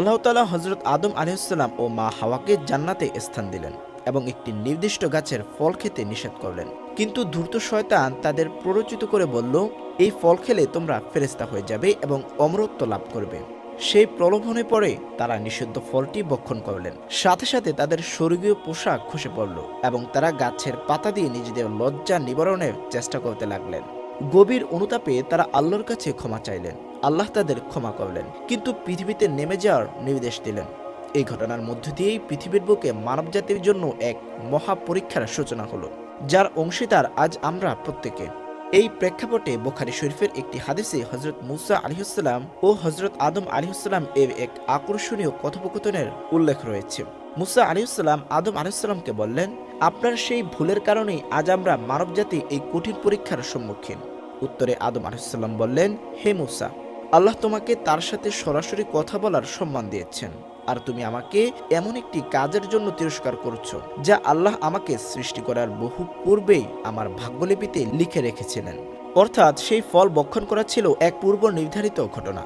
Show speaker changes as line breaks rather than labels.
আল্লাহ তাআলা হযরত আদম আলাইহিসসালাম ও মা হাওয়াকে জান্নাতে স্থান দিলেন এবং একটি নির্দিষ্ট গাছের ফল খেতে নিষেধ করলেন। কিন্তু ধূর্ত শয়তান তাদের প্ররোচিত করে বলল, এই ফল খেলে তোমরা ফেরেশতা হয়ে যাবে এবং অমরত্ব লাভ করবে। সেই প্রলোভনে পড়ে তারা নিষিদ্ধ ফলটি ভক্ষণ করলেন। সাথে সাথে তাদের স্বর্গীয় পোশাক খসে পড়ল এবং তারা গাছের পাতা দিয়ে নিজেদের লজ্জা নিবারণের চেষ্টা করতে লাগলেন। গভীর অনুতাপে তারা আল্লাহর কাছে ক্ষমা চাইলেন। আল্লাহ তাদের ক্ষমা করলেন, কিন্তু পৃথিবীতে নেমে যাওয়ার নির্দেশ দিলেন। এই ঘটনার মধ্য দিয়েই পৃথিবীর বুকে মানবজাতির জন্য এক মহা পরীক্ষার সূচনা হলো, যার অংশীদার আজ আমরা প্রত্যেকে। এই প্রেক্ষাপটে বুখারী শরীফের একটি হাদিসে হযরত মূসা আলাইহিসসালাম ও হযরত আদম আলাইহিসসালাম এর এক আকর্ষণীয় কথোপকথনের উল্লেখ রয়েছে। মূসা আলাইহিসসালাম আদম আলাইহিসসালামকে বললেন, আপনার সেই ভুলের কারণেই আজ আমরা মানবজাতি এই কঠিন পরীক্ষার সম্মুখীন। উত্তরে আদম আলাইহিসসালাম বললেন, হে মূসা, আল্লাহ তোমাকে তার সাথে সরাসরি কথা বলার সম্মান দিয়েছেন, আর তুমি আমাকে এমন একটি কাজের জন্য তিরস্কার করছো যা আল্লাহ আমাকে সৃষ্টি করার বহু পূর্বেই আমার ভাগ্যলিপিতে লিখে রেখেছিলেন। অর্থাৎ সেই ফল ভক্ষণ করা ছিল এক পূর্ব নির্ধারিত ঘটনা।